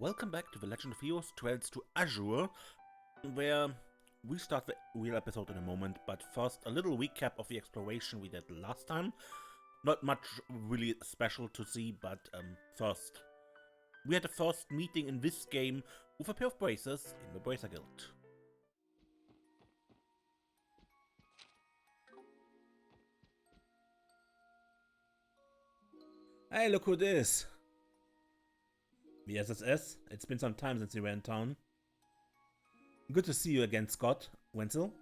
Welcome back to the Legend of Heroes Trails to Azure, where we start the real episode in a moment, but first a little recap of the exploration we did last time. Not much really special to see, but first, we had the first meeting in this game with a pair of bracers in the Bracer Guild. Hey, look who it is! The SSS. It's been some time since you were in town. Good to see you again, Scott. Wenzel?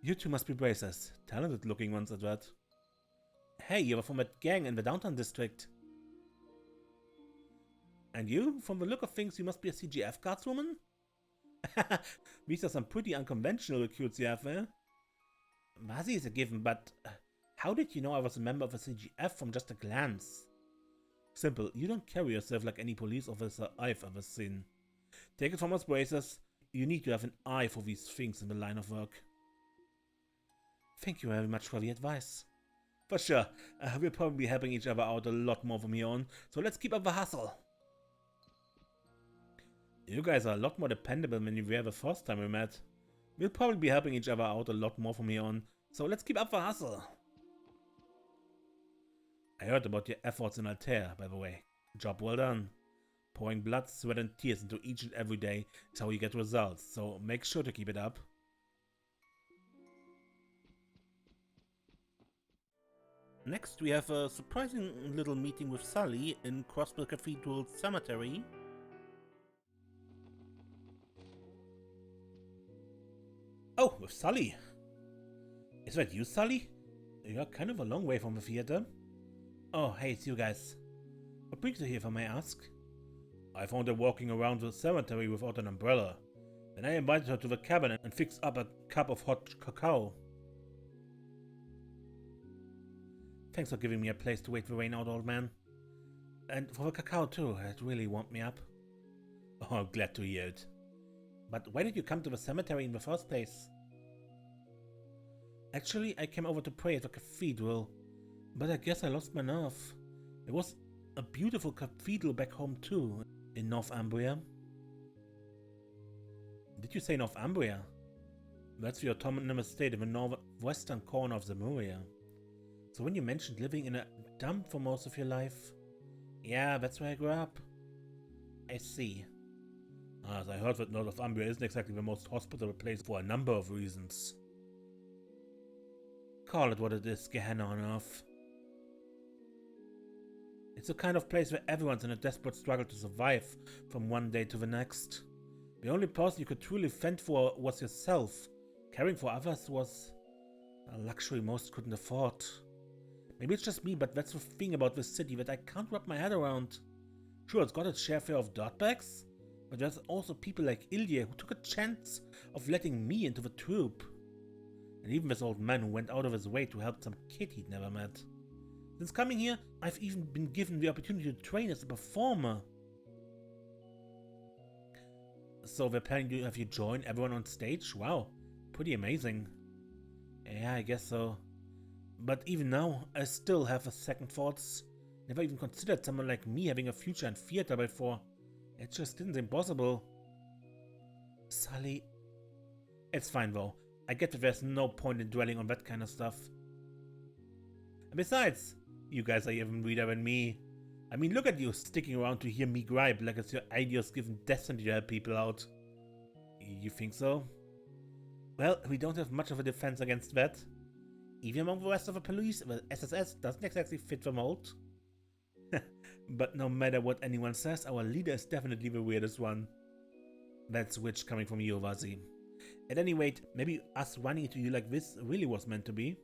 You two must be bracers. Talented looking ones at that. Hey, you were from that gang in the downtown district. And you? From the look of things, you must be a CGF guardswoman? These are some pretty unconventional recruits you have there. Wazy is a given, but how did you know I was a member of a CGF from just a glance? Simple, you don't carry yourself like any police officer I've ever seen. Take it from us bracers, you need to have an eye for these things in the line of work. Thank you very much for the advice. For sure, we'll probably be helping each other out a lot more from here on, so let's keep up the hustle. You guys are a lot more dependable than you were the first time we met. We'll probably be helping each other out a lot more from here on, so let's keep up the hustle. I heard about your efforts in Altair, by the way. Job well done. Pouring blood, sweat and tears into each and every day is how you get results, so make sure to keep it up. Next we have a surprising little meeting with Sully in Crossbill Cathedral Cemetery. Oh, with Sully! Is that you, Sully? You're kind of a long way from the theater. Oh, hey, it's you guys. What brings you here, if I may ask? I found her walking around the cemetery without an umbrella. Then I invited her to the cabin and fixed up a cup of hot cacao. Thanks for giving me a place to wait the rain out, old man. And for the cacao too, it really warmed me up. Oh, I'm glad to hear it. But why did you come to the cemetery in the first place? Actually, I came over to pray at the cathedral. But I guess I lost my nerve. It was a beautiful cathedral back home too, in Northumbria. Did you say Northumbria? That's the autonomous state in the northwestern corner of Zemuria. So when you mentioned living in a dump for most of your life... Yeah, that's where I grew up. I see. As I heard that Northumbria isn't exactly the most hospitable place for a number of reasons. Call it what it is, Gehenna on Earth. It's the kind of place where everyone's in a desperate struggle to survive from one day to the next. The only person you could truly fend for was yourself. Caring for others was a luxury most couldn't afford. Maybe it's just me, but that's the thing about this city that I can't wrap my head around. Sure, it's got its share of dirtbags, but there's also people like Ilya who took a chance of letting me into the troop. And even this old man who went out of his way to help some kid he'd never met. Since coming here, I've even been given the opportunity to train as a performer. So they're planning to have you join everyone on stage? Wow, pretty amazing. Yeah, I guess so. But even now, I still have a second thoughts. Never even considered someone like me having a future in theater before. It just didn't seem possible. Sully... It's fine though. I get that there's no point in dwelling on that kind of stuff. And besides, you guys are even weirder than me. I mean, look at you sticking around to hear me gripe like it's your ideas given destiny to help people out. You think so? Well, we don't have much of a defense against that. Even among the rest of the police, the SSS doesn't exactly fit the mold. But no matter what anyone says, our leader is definitely the weirdest one. That's witch coming from you, Wazy. At any rate, maybe us running into you like this really was meant to be.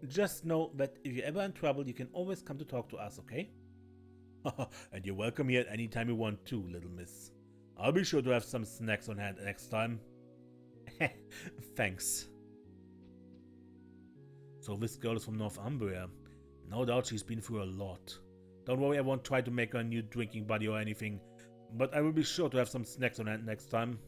Just know that if you're ever in trouble, you can always come to talk to us, okay? And you're welcome here at any time you want to, little miss. I'll be sure to have some snacks on hand next time. Thanks. So this girl is from Northumbria. No doubt she's been through a lot. Don't worry, I won't try to make her a new drinking buddy or anything, but I will be sure to have some snacks on hand next time.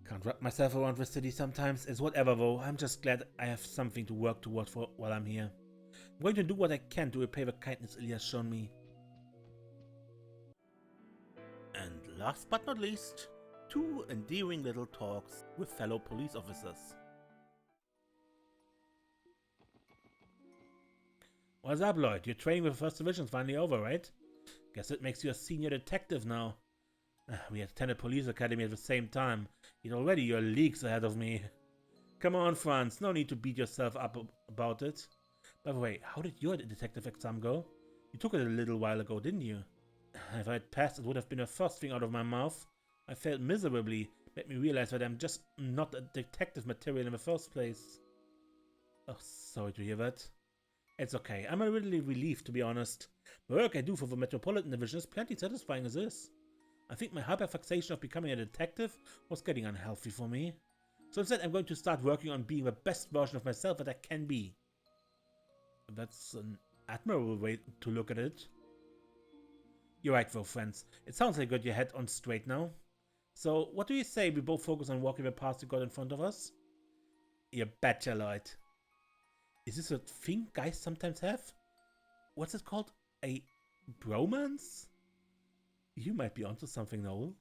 Can't wrap myself around the city sometimes. It's whatever though. I'm just glad I have something to work towards for while I'm here. I'm going to do what I can to repay the kindness Ilya has shown me. And last but not least, 2 endearing little talks with fellow police officers. What's up, Lloyd? Your training with the 1st Division's finally over, right? Guess it makes you a senior detective now. We attended police academy at the same time, yet already you're leagues ahead of me. Come on, Franz, no need to beat yourself up about it. By the way, how did your detective exam go? You took it a little while ago, didn't you? If I had passed, it would have been the first thing out of my mouth. I failed miserably, made me realize that I'm just not a detective material in the first place. Oh, sorry to hear that. It's okay, I'm really relieved, to be honest. The work I do for the Metropolitan Division is plenty satisfying as is. I think my hyperfixation of becoming a detective was getting unhealthy for me. So instead I'm going to start working on being the best version of myself that I can be. That's an admirable way to look at it. You're right though, friends. It sounds like you got your head on straight now. So what do you say we both focus on walking the path we got in front of us? You betcha, Lloyd. Is this a thing guys sometimes have? What's it called? A bromance? You might be onto something, Noel.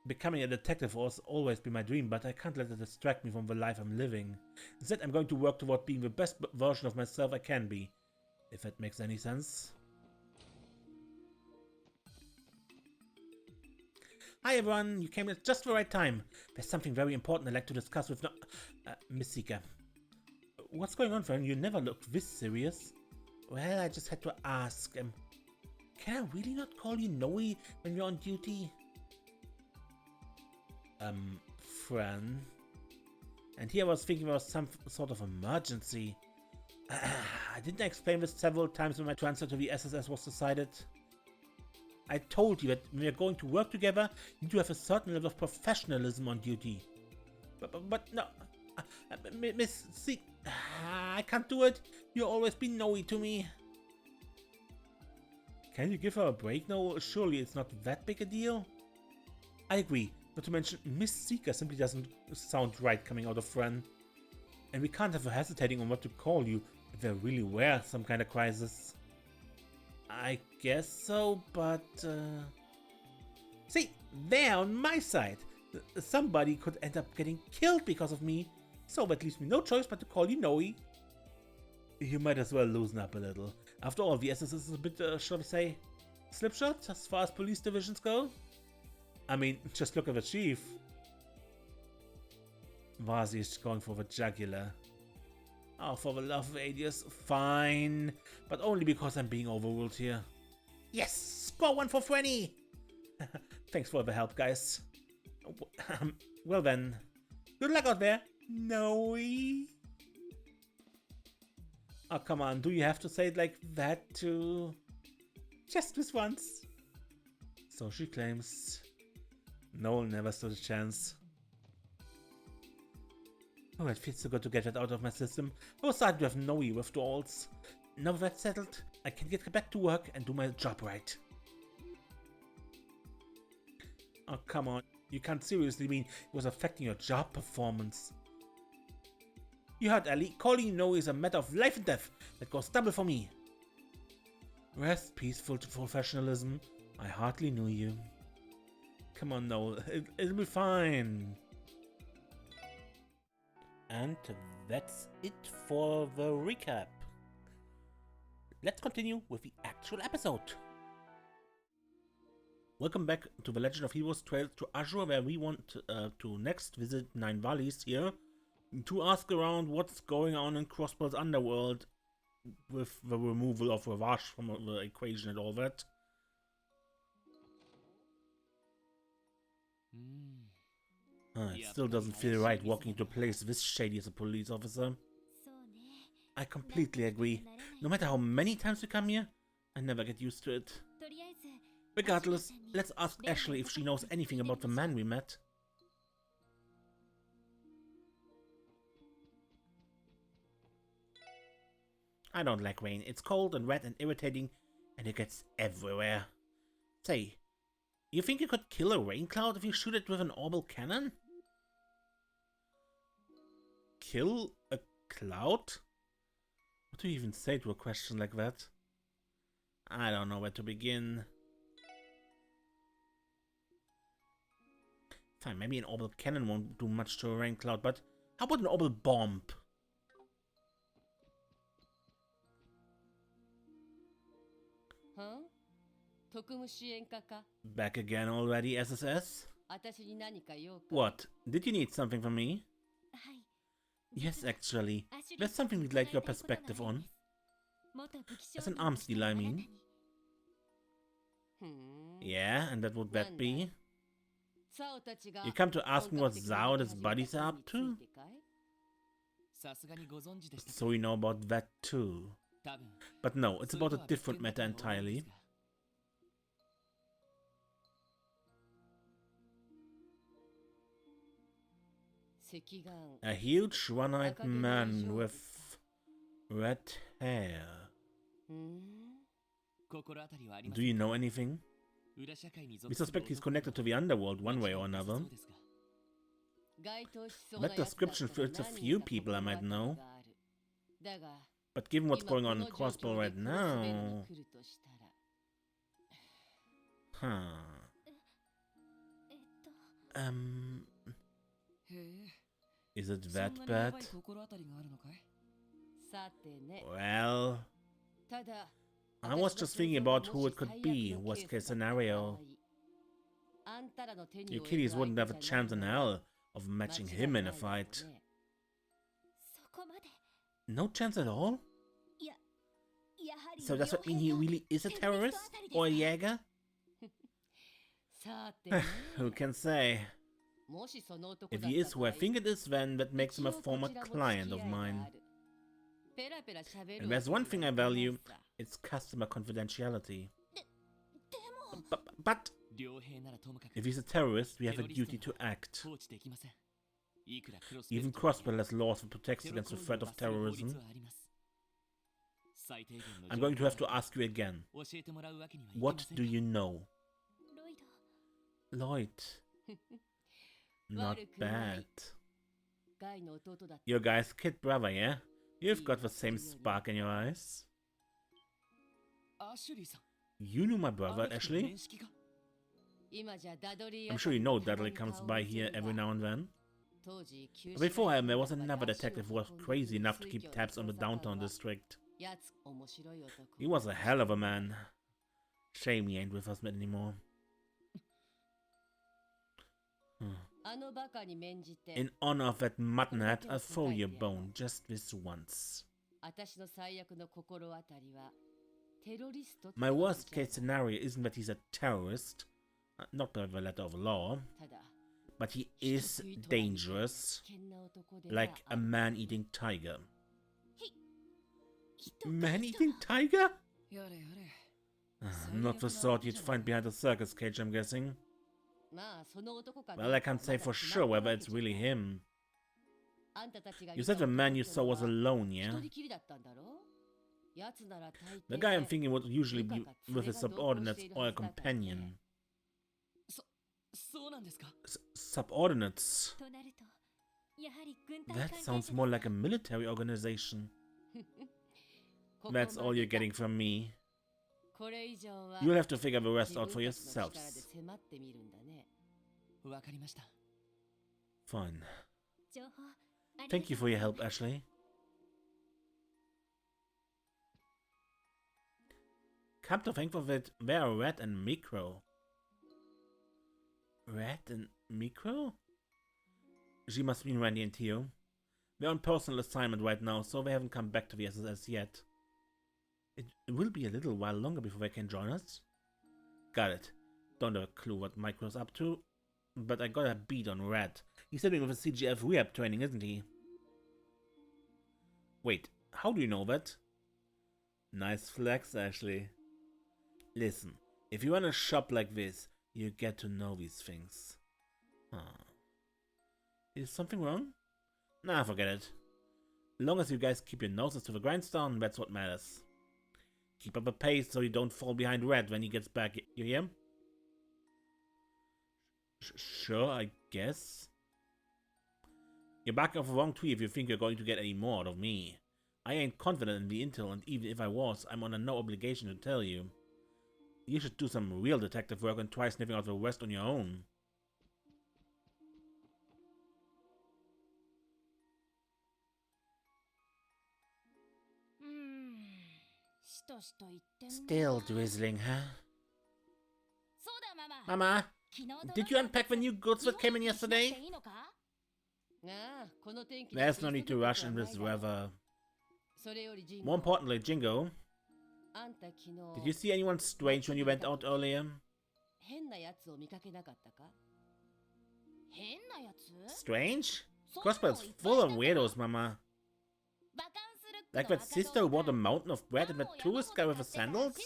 Becoming a detective will always be my dream, but I can't let it distract me from the life I'm living. Instead, I'm going to work toward being the best version of myself I can be. If that makes any sense. Hi everyone, you came at just the right time. There's something very important I'd like to discuss with Miss Seeker. What's going on, friend? You never looked this serious. Well, I just had to ask. Can I really not call you Noe when you're on duty? Fran. And here I was thinking about some sort of emergency. Didn't I explain this several times when my transfer to the SSS was decided? I told you that when we're going to work together, you need to have a certain level of professionalism on duty. But no, Miss C, I can't do it. You've always been Noe to me. Can you give her a break now? Surely it's not that big a deal. I agree. Not to mention, Miss Seeker simply doesn't sound right coming out of Fran. And we can't have her hesitating on what to call you if there really were some kind of crisis. I guess so, but... See, they're on my side. Somebody could end up getting killed because of me, so that leaves me no choice but to call you Noe. You might as well loosen up a little. After all, the SSS is a bit, shall we say, slipshod as far as police divisions go. I mean, just look at the chief. Wazy is going for the jugular. Oh, for the love of Adius, fine. But only because I'm being overruled here. Yes! Score 1 for Franny! Thanks for the help, guys. Well then, good luck out there, Noe. Oh, come on, do you have to say it like that too? Just this once. So she claims. Noel never stood a chance. Oh, it feels so good to get that out of my system. I was starting to have Noe withdrawals. Now that that's settled, I can get back to work and do my job right. Oh, come on. You can't seriously mean it was affecting your job performance. You heard, Ellie. Calling you Noe is a matter of life and death that goes double for me. Rest peaceful to professionalism. I hardly knew you. Come on, Noel. It'll be fine. And that's it for the recap. Let's continue with the actual episode. Welcome back to the Legend of Heroes Trails to Azure, where we want to next visit Nine Valleys here to ask around what's going on in Crossbell's underworld with the removal of Ravage from the equation and all that. It still doesn't feel right walking into a place this shady as a police officer. I completely agree. No matter how many times we come here, I never get used to it. Regardless, let's ask Ashleigh if she knows anything about the man we met. I don't like rain. It's cold and wet and irritating, and it gets everywhere. Say, you think you could kill a rain cloud if you shoot it with an orbital cannon? Kill a cloud? What do you even say to a question like that? I don't know where to begin. Fine, maybe an orbital cannon won't do much to a rain cloud, but how about an orbital bomb? Huh? Back again already, SSS? What? Did you need something from me? Yes, actually. There's something we'd like your perspective on. As an arms dealer, I mean. Yeah, and what would that be? You come to ask me what Zao and his buddies are up to? So you know about that too. But no, it's about a different matter entirely. A huge one-eyed man with red hair. Do you know anything? We suspect he's connected to the underworld one way or another. That description fits a few people I might know. But given what's going on in Crossbow right now... Is it that bad? Well... I was just thinking about who it could be, worst case scenario. You kiddies wouldn't have a chance in hell of matching him in a fight. No chance at all? So does that mean he really is a terrorist? Or a Jäger? Who can say? If he is who I think it is, then that makes him a former client of mine. And there's one thing I value, it's customer confidentiality. But if he's a terrorist, we have a duty to act. Even Crossbow has laws that protect against the threat of terrorism. I'm going to have to ask you again. What do you know? Lloyd. Not bad. Your guy's kid brother, yeah? You've got the same spark in your eyes. You knew my brother, Ashleigh? I'm sure you know Dudley comes by here every now and then. Before him, there was another detective who was crazy enough to keep tabs on the downtown district. He was a hell of a man. Shame he ain't with us anymore. In honor of that muttonhead, I'll throw you a bone just this once. My worst case scenario isn't that he's a terrorist, not by the letter of law, but he is dangerous, like a man-eating tiger. Man-eating tiger? Not the sort you'd find behind a circus cage, I'm guessing. Well, I can't say for sure whether it's really him. You said the man you saw was alone, yeah? The guy I'm thinking would usually be with his subordinates or a companion. Subordinates? That sounds more like a military organization. That's all you're getting from me. You'll have to figure the rest out for yourselves. Fine. Thank you for your help, Ashleigh. Come to think of it, they are Red and Micro. Red and Micro? She must mean Randy and Theo. They're on personal assignment right now, so they haven't come back to the SSS yet. It will be a little while longer before they can join us. Got it. Don't have a clue what Micro's up to, but I got a beat on Red. He's helping with the CGF rehab training, isn't he? Wait, how do you know that? Nice flex, Ashleigh. Listen, if you run a shop like this, you get to know these things. Is something wrong? Nah, forget it. As long as you guys keep your noses to the grindstone, that's what matters. Keep up the pace so you don't fall behind Red when he gets back, you hear? Sure, I guess. You're backing off the wrong tree if you think you're going to get any more out of me. I ain't confident in the intel, and even if I was, I'm under no obligation to tell you. You should do some real detective work and try sniffing out the West on your own. Still drizzling, huh? Mama, did you unpack the new goods that came in yesterday? There's no need to rush in this weather. More importantly, Jingo, did you see anyone strange when you went out earlier? Strange? Crossbell's full of weirdos, Mama. Like that sister who bought a mountain of bread and that tourist guy with the sandals?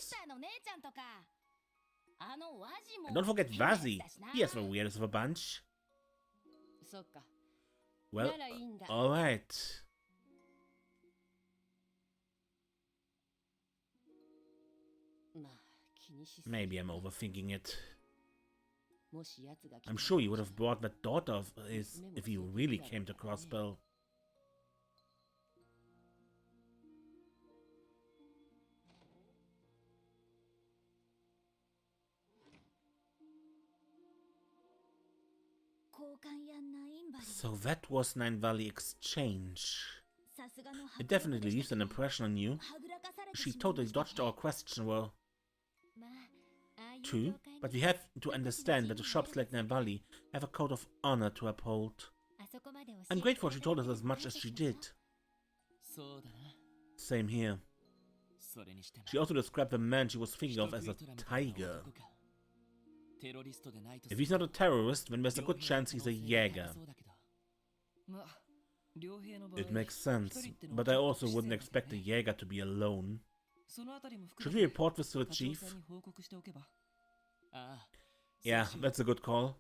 And don't forget Wazy. He has the weirdest of the bunch. Well, alright. Maybe I'm overthinking it. I'm sure he would have brought that daughter of his if he really came to Crossbell. So that was Nine Valley Exchange. It definitely leaves an impression on you. She totally dodged our question, well. True, but we have to understand that the shops like Nine Valley have a code of honor to uphold. I'm grateful she told us as much as she did. Same here. She also described the man she was thinking of as a tiger. If he's not a terrorist, then there's a good chance he's a Jäger. It makes sense, but I also wouldn't expect a Jäger to be alone. Should we report this to the chief? Yeah, that's a good call.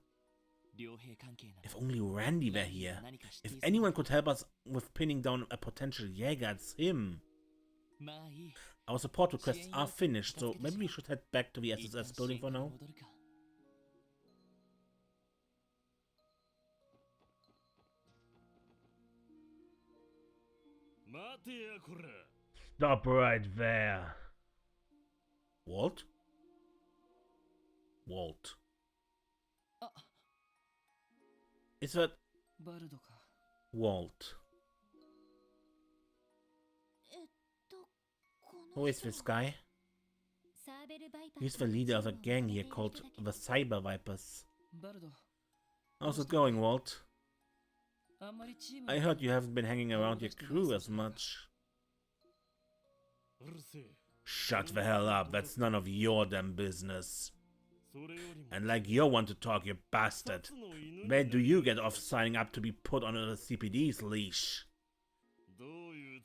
If only Randy were here. If anyone could help us with pinning down a potential Jäger, it's him. Our support requests are finished, so maybe we should head back to the SSS building for now. Stop right there. Walt? Walt. Is that Walt? Who is this guy? He's the leader of a gang here called the Cyber Vipers. How's it going, Walt? I heard you haven't been hanging around your crew as much. Shut the hell up, that's none of your damn business. And like you want to talk, you bastard. Where do you get off signing up to be put on a CPD's leash?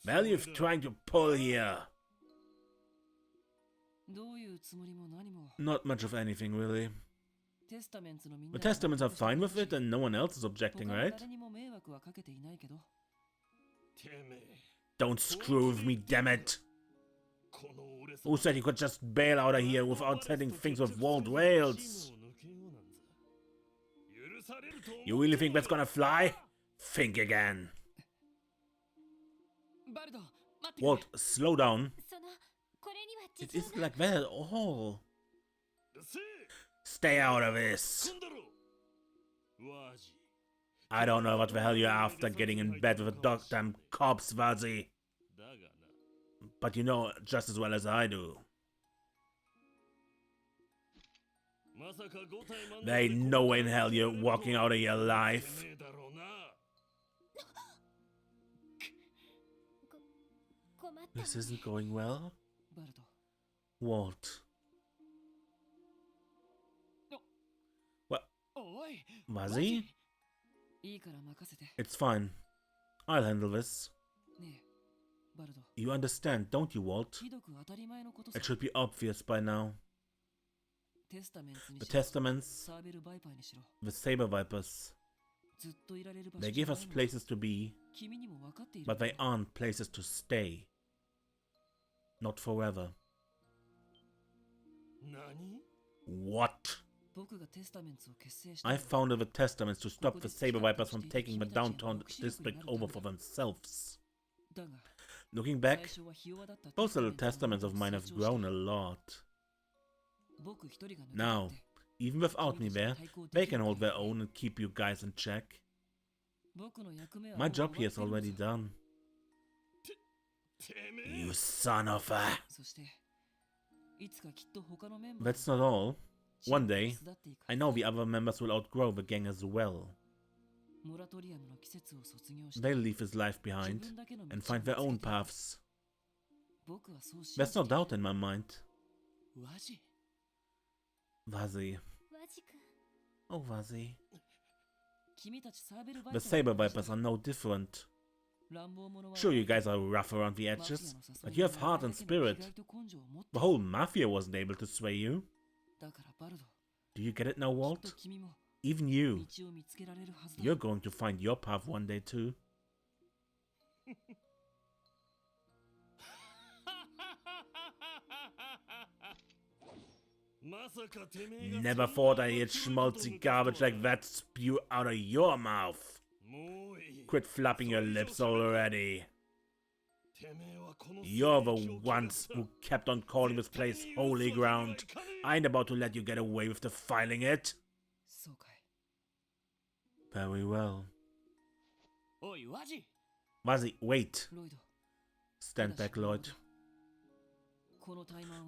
Well, you're trying to pull here. Not much of anything, really. The Testaments are fine with it and no one else is objecting, right? Don't screw with me, damn it! Who said you could just bail out of here without settling things with Wald Wales? You really think that's gonna fly? Think again. Walt, slow down. It isn't like that at all. Stay out of this. I don't know what the hell you're after getting in bed with a goddamn corpse, Wazy. But you know just as well as I do. There ain't no way in hell you're walking out of here alive. This isn't going well. Walt. What? Wazy? It's fine. I'll handle this. You understand, don't you, Walt? It should be obvious by now. The Testaments, the Saber Vipers, they give us places to be, but they aren't places to stay. Not forever. What? I founded the Testaments to stop the Saber Vipers from taking the downtown district over for themselves. Looking back, those little testaments of mine have grown a lot. Now, even without me there, they can hold their own and keep you guys in check. My job here is already done. You son of a... That's not all. One day, I know the other members will outgrow the gang as well. They'll leave this life behind and find their own paths. There's no doubt in my mind. Wazy. Oh, Wazy. The Saber Vipers are no different. Sure, you guys are rough around the edges, but you have heart and spirit. The whole Mafia wasn't able to sway you. Do you get it now, Walt? Even you. You're going to find your path one day too. Never thought I'd hear schmaltzy garbage like that spew out of your mouth. Quit flapping your lips already. You're the ones who kept on calling this place holy ground. I ain't about to let you get away with defiling it. Very well. Wazy, wait. Stand back, Lloyd.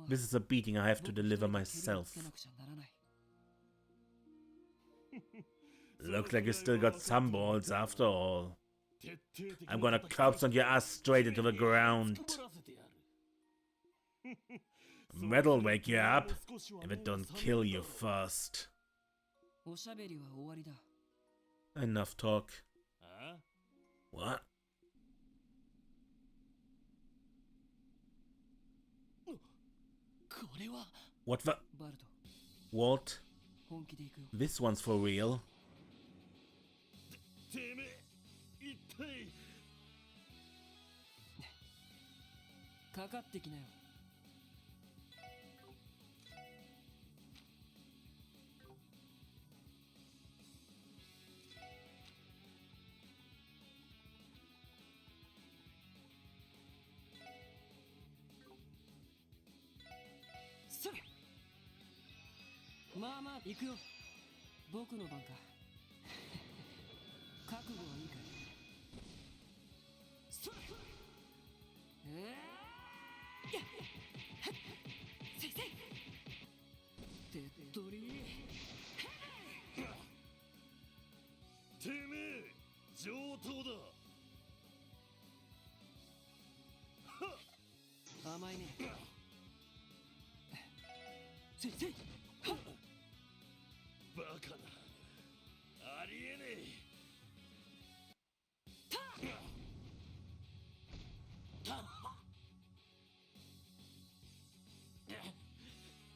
This is a beating I have to deliver myself. Looks like you still got some balls after all. I'm gonna corpse on your ass straight into the ground. That'll wake you up, if it don't kill you first. Enough talk. What? What the? Walt? This one's for real.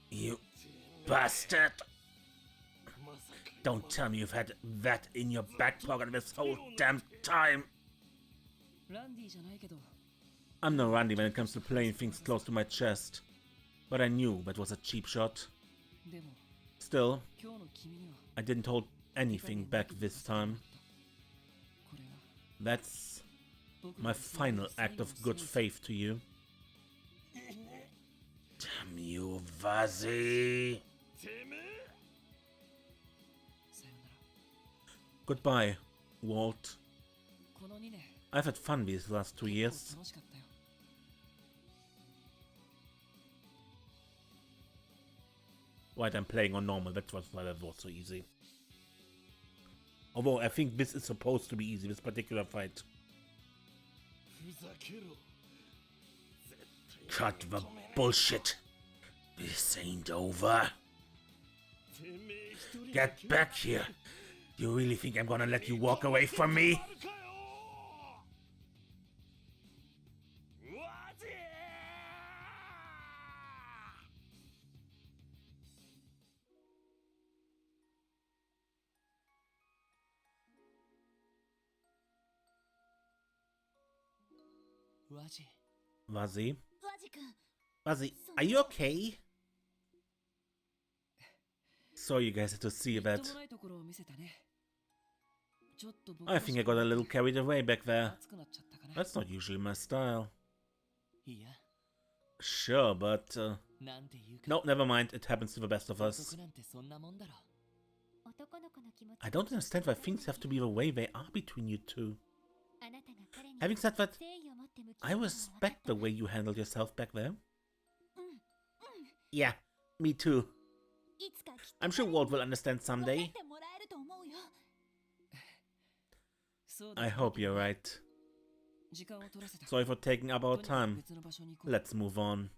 You bastard! Don't tell me you've had that in your back pocket this whole damn time! I'm no Randy when it comes to playing things close to my chest, but I knew that was a cheap shot. Still, I didn't hold anything back this time. That's my final act of good faith to you. Damn you, Wazy! Goodbye, Walt. I've had fun these last 2 years. Right, I'm playing on normal, that's why that was so easy. Although I think this is supposed to be easy, this particular fight. Cut the bullshit. This ain't over. Get back here. You really think I'm gonna let you walk away from me? Wazy? Wazy, are you okay? Sorry you guys had to see that. I think I got a little carried away back there. That's not usually my style. Sure, but no, never mind. It happens to the best of us. I don't understand why things have to be the way they are between you two. Having said that, I respect the way you handled yourself back there. Yeah, me too. I'm sure Wald will understand someday. I hope you're right. Sorry for taking up our time. Let's move on.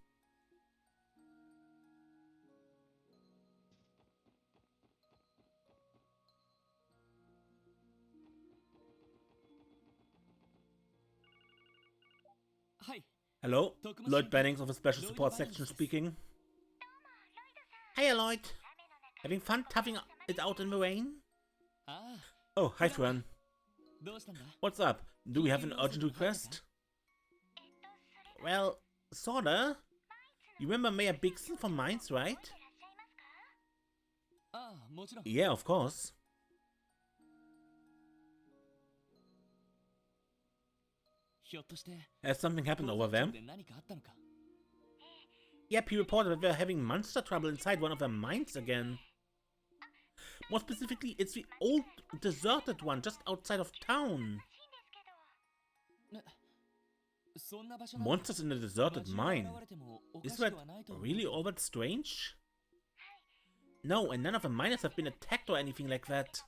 Hello, Lloyd Bennings of the Special Support Section speaking. Hey Lloyd, having fun toughing it out in the rain? Oh, hi Fran. What's up? Do we have an urgent request? Well, sorta. You remember Mayor Bigson from Mainz, right? Yeah, of course. Has something happened over there? Yep, he reported that they're having monster trouble inside one of their mines again. More specifically, it's the old deserted one just outside of town. Monsters in a deserted mine. Is that really all that strange? No, and none of the miners have been attacked or anything like that.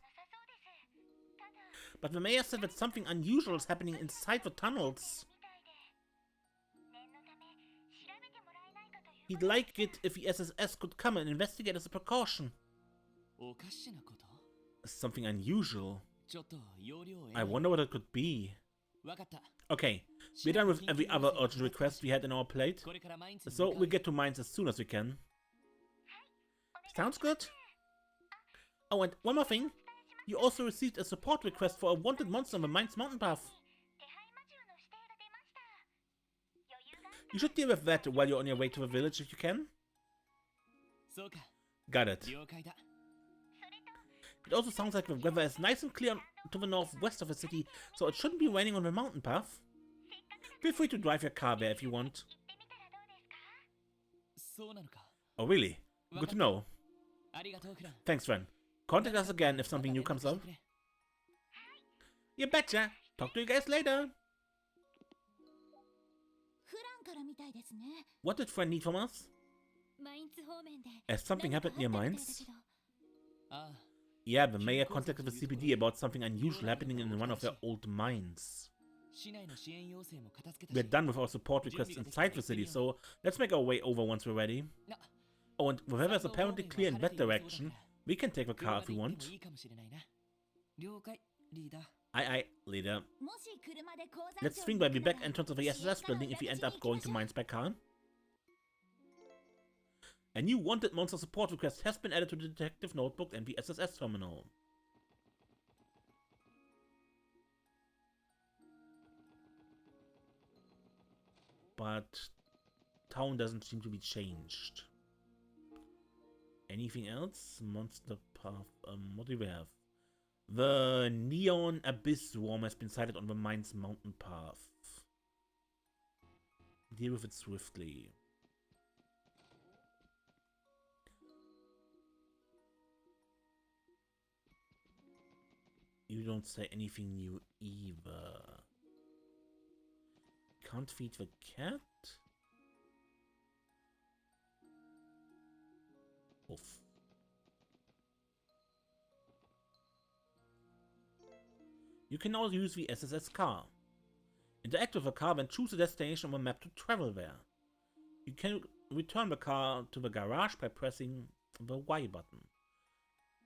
But the mayor said that something unusual is happening inside the tunnels. He'd like it if the SSS could come and investigate as a precaution. Something unusual. I wonder what it could be. Okay, we're done with every other urgent request we had in our plate, so we'll get to mines as soon as we can. Sounds good. Oh, and one more thing. You also received a support request for a wanted monster on the Mines mountain path. You should deal with that while you're on your way to the village if you can. Got it. It also sounds like the weather is nice and clear to the northwest of the city, so it shouldn't be raining on the mountain path. Feel free to drive your car there if you want. Oh really? Good to know. Thanks, friend. Contact us again if something new comes up. You betcha! Talk to you guys later! What did Fran need from us? Has something happened near Mainz? Yeah, the mayor contacted the CPD about something unusual happening in one of their old mines. We're done with our support requests inside the city, so let's make our way over once we're ready. Oh, and the weather is apparently clear in that direction. We can take the car if we want. Aye, leader. Let's swing by the back entrance of the SSS building if we end up going to Mainz by car. A new wanted monster support request has been added to the detective notebook and the SSS terminal. But town doesn't seem to be changed. Anything else? Monster path. What do we have? The Neon Abyss Swarm has been sighted on the Mainz mountain path. Deal with it swiftly. You don't say anything new either. Can't feed the cat? Oof. You can now use the SSS car. Interact with the car, then choose a destination on the map to travel there. You can return the car to the garage by pressing the Y button.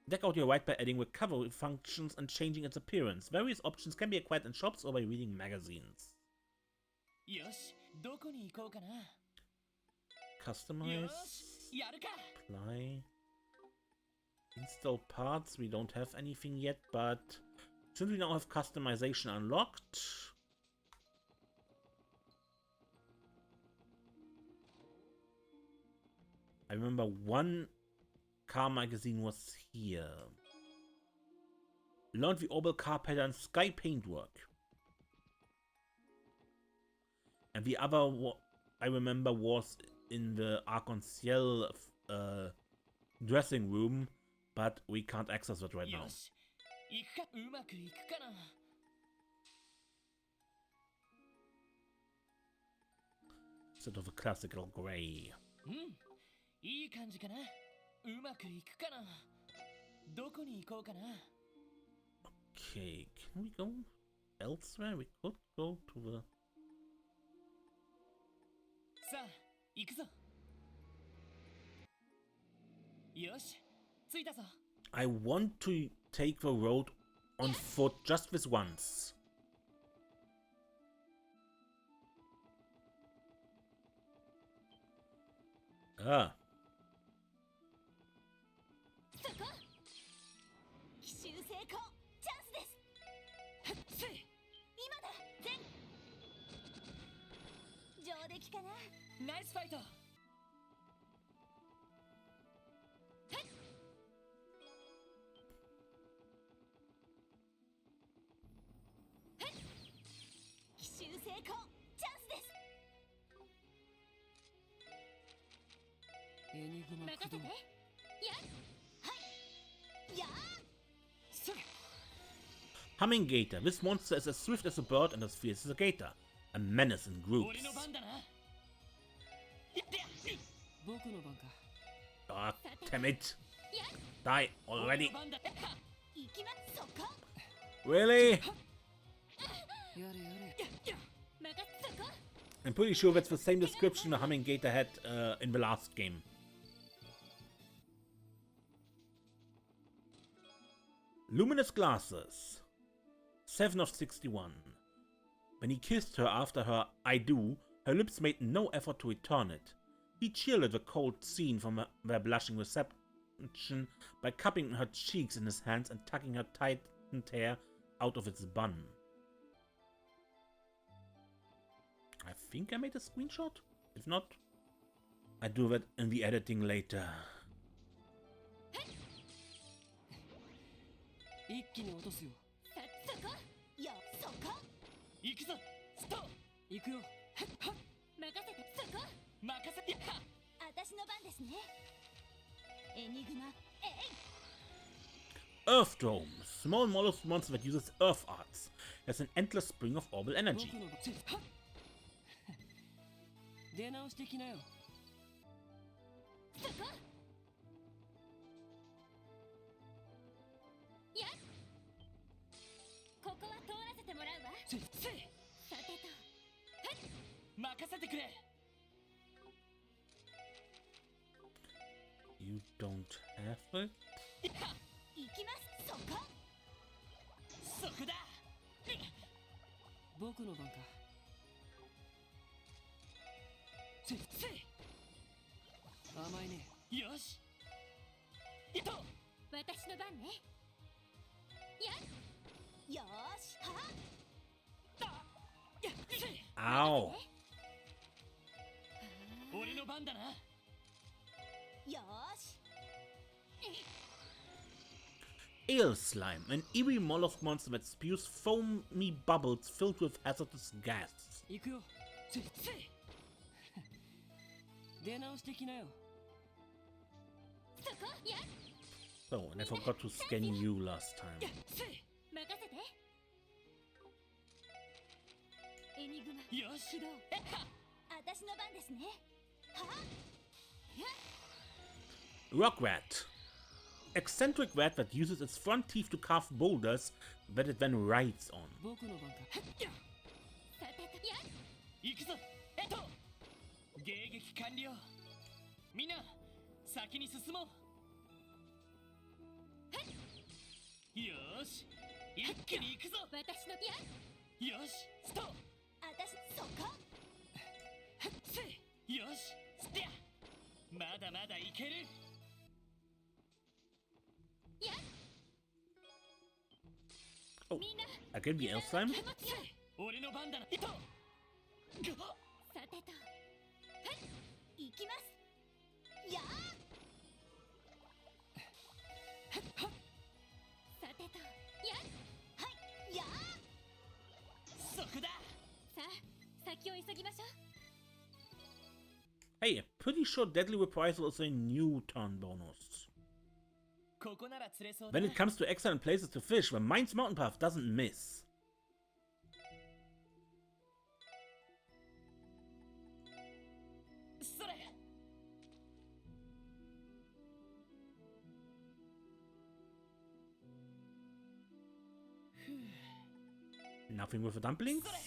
Deck out your ride by adding recovery functions and changing its appearance. Various options can be acquired in shops or by reading magazines. Customize. Apply. Install parts. We don't have anything yet, but since we now have customization unlocked, I remember one car magazine was here. Learned the orbital car pattern sky paintwork. And the other I remember was in the Arc-en-Ciel dressing room, but we can't access it right now. よし行くかうまくいくかな Instead of a classical gray. うんいい感じかなうまくいくかなどこに行こうかな Okay, can we go elsewhere? We could go to the... さあ行くぞよし着いたぞ I want to take the road on foot just this once. Ah. そこ奇襲成功チャンスですせい今だ全上出来かなナイスファイト奇襲成功チャンスですエニグマ任せてやはいや それ Humming Gator. This monster is as swift as a bird and as fierce as a gator. A menace in groups. 俺の番だなやってや僕の番か Ah, damn it. Die 俺 already. の番だ行きますそこ Really? やれやれ任せそこ I'm pretty sure that's the same description the Humming Gator had in the last game. Luminous glasses. 7 of 61. When he kissed her after her I do, her lips made no effort to return it. He shielded the cold scene from their blushing reception by cupping her cheeks in his hands and tucking her tightened hair out of its bun. I think I made a screenshot. If not, I do that in the editing later. 一気に落とすよそこよそこ行くぞスト行くよ任せてそこ任せて私の番ですねエニグマえい Earth Dome. Small mollusk monster that uses earth arts. Has an endless spring of orbital 僕 energy. の番出直してきなよそこやここは通らせてもらうわせいさてと任せてくれ You don't have it? 行きますそこそこだ僕の番かせい甘いねよしいっと私の番ねよーしはやせい Ow. 俺の番だなよーし Eel Slime. An eerie mollusk monster that spews foamy bubbles filled with hazardous gas. 行くよせい出直してきなよそこや Oh, and I forgot to scan you last time. せい任せてエニグマよし起動私の番ですねは Rock Rat. Eccentric rat that uses its front teeth to carve boulders that it then rides on. 僕の番かさてとや行くぞ迎撃完了みんな先に進もうよーし一気に行くぞ私のやよしスト私そこせいよしステアまだまだいけるや Oh, みんな again the Eel Slime? 俺の番だなとさてと行きますやさてとやはいやそこださあ先を急ぎましょう Hey, I'm pretty sure Deadly Reprisal is a new turn bonus. ここなら釣れそうだ When it comes to excellent places to fish, the Mainz Mountain Path doesn't miss. それ Nothing with the dumplings? それ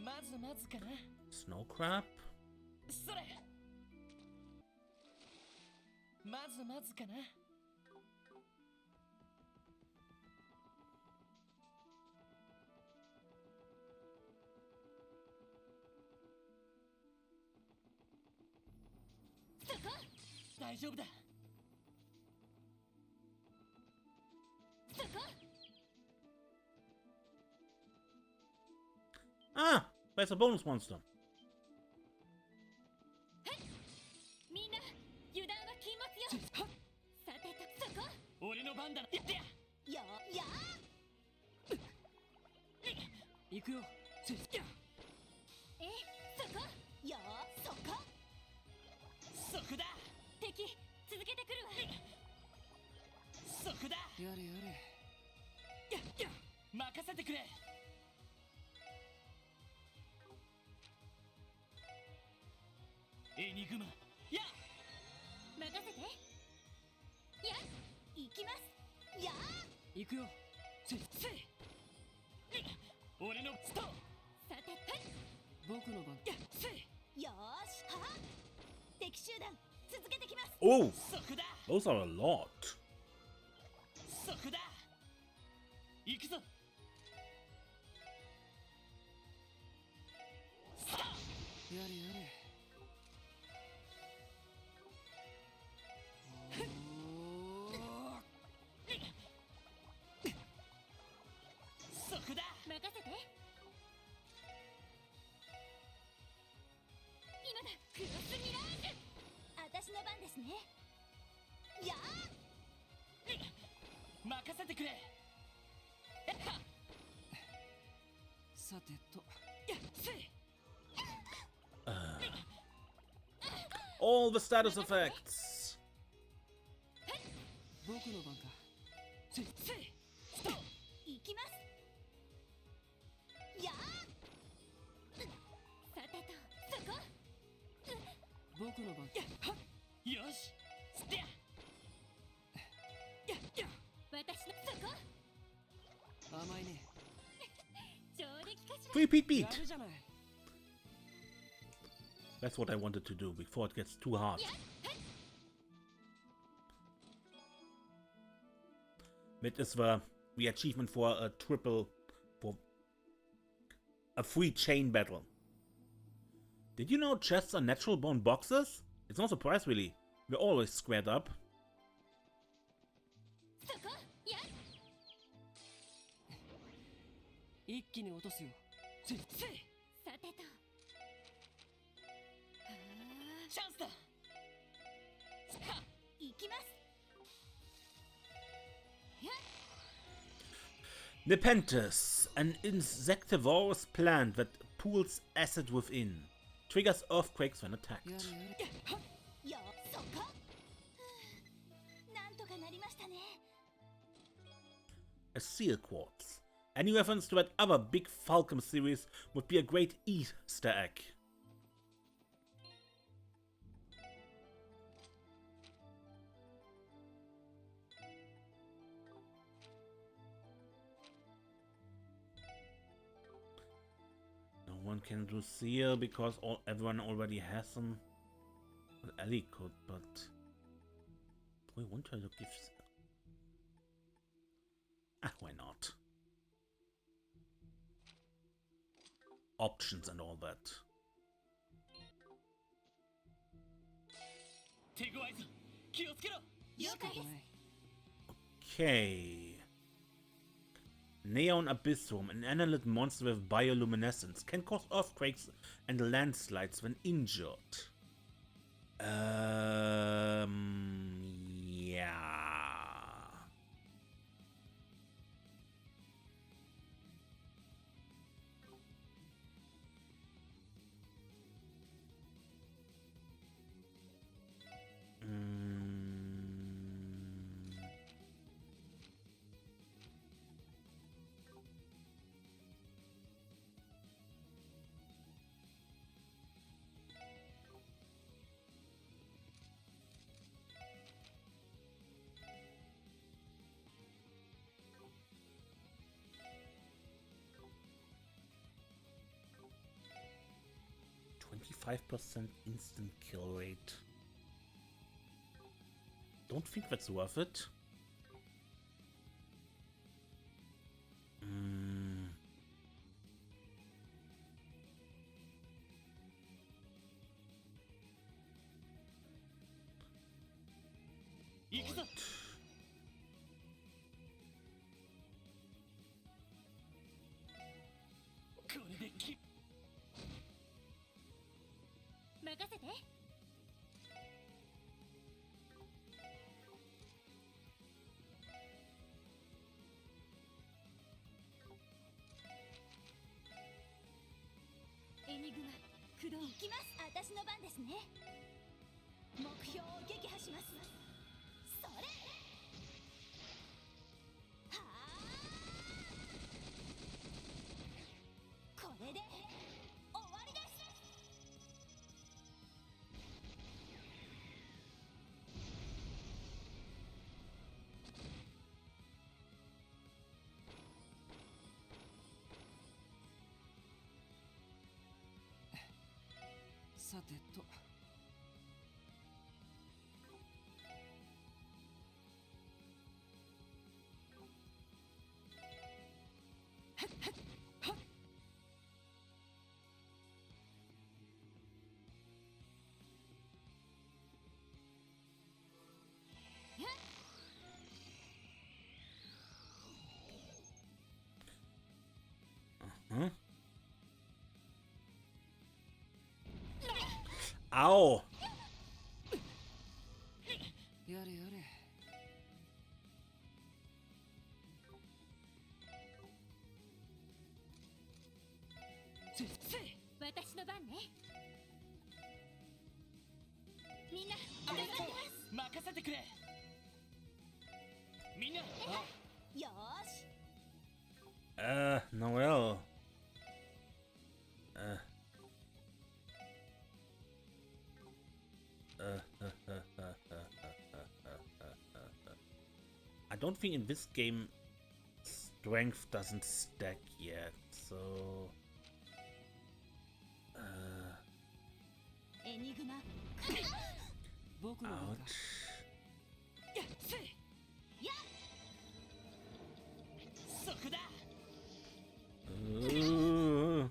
まずまずかな Snow crab? それまずまずかな 大丈夫だ Ah, there's a bonus monster. みんな油断は禁物よ。さてとそこ。俺の番だやってややや行くよえそこ。よそこ。そこだ敵続けてくるわ。そこだやれやれ任せてくれエニグマや任せて。や行きます。や行くよせ俺のストさてと僕の番やせよーしは敵集団続けてきます。 Oh, そこだ those are a lot. そこだ行くぞさあやれやれそこだ任せて。今だクロスミラージュ。私の番ですね。や任せてくれさてとやせ All the status effects. 僕の番かせスト行きます。やさてとそこ。僕の番よしステや私のそこ。甘いね上出来かしら。 Three Pete や Beat. るじゃない That's what I wanted to do before it gets too hard. It is the achievement for a free chain battle. Did you know chests are natural bone boxes? It's no surprise really. We're always squared up. そこ。や一気に落とすよせさてと。チャンスだ行きます。 Nepenthes, an insectivorous plant that pools acid within. Triggers earthquakes when や attacked. れやれよそこ。なんとかなりましたね。 A seal quartz. Any reference to that other big Falcon series would be a great Easter egg. No one can do seal because everyone already has them. Well, Ellie could, but do we want her to give? Ah, why not? Options and all that. 手強いぞ気をつけろ了解です。 Okay. Neon Abyssum, an annelid monster with bioluminescence, can cause earthquakes and landslides when injured. Yeah. 5% instant kill rate. Don't think that's worth it. Right. 任せて。エニグマ駆動。行きます。私の番ですね。目標を撃破します。それ。はあ。これで終わりです。さてと。Huh? Ow! やれやれ。私の番ね。みんな頑張ります。任せてくれ。みんな。よーし。Noel. I don't think in this game strength doesn't stack yet, so Enigma. 僕の番か。 ouch. やっせ。や。そこだ。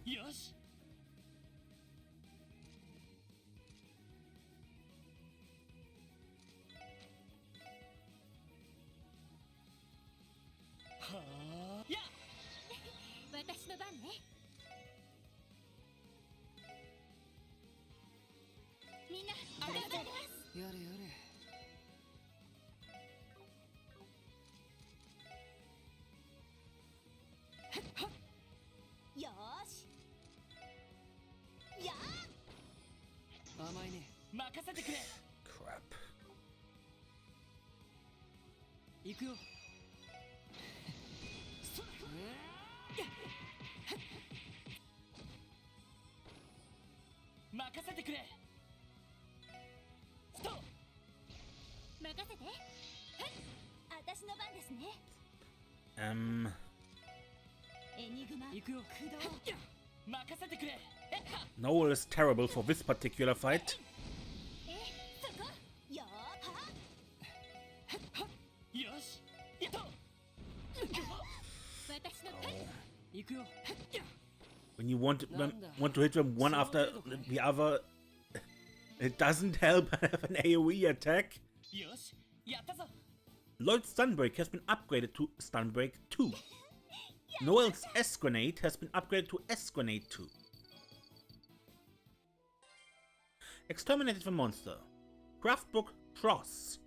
よし。はあ。や。私の番ね。みんな頑張ります。やれやれ。よーし。や甘いね。任せてくれ。 Crap. 行くよ。任せてくれ。ストップ。任せて。私の番ですね。エニグマ行くよ。駆動。任せてくれ。 Noel is terrible for this particular fight. そこ。よー。よし。やっと。私の番。行くよ。 When you want to hit them one after the other, it doesn't help have an AoE attack. よし。やったぞ。 Lloyd's Stunbreak has been upgraded to Stunbreak 2. Noel's S-Grenade has been upgraded to S-Grenade 2. Exterminated the monster. Craftbook Cross.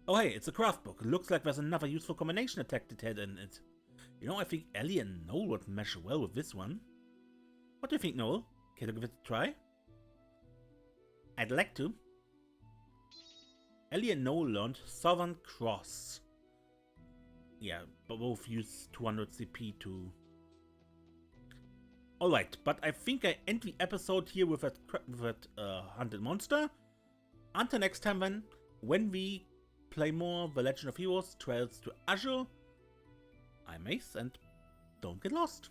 Oh hey, it's a craftbook. It looks like there's another useful combination attack detailed in it. You know, I think Ellie and Noel would mesh well with this one. What do you think, Noel? Can you give it a try? I'd like to. Ellie and Noel learned Southern Cross. Yeah, but both use 200 CP to... Alright, but I think I end the episode here with that hunted monster. Until next time then, when we play more The Legend of Heroes Trails to Azure, I'm Ace and don't get lost.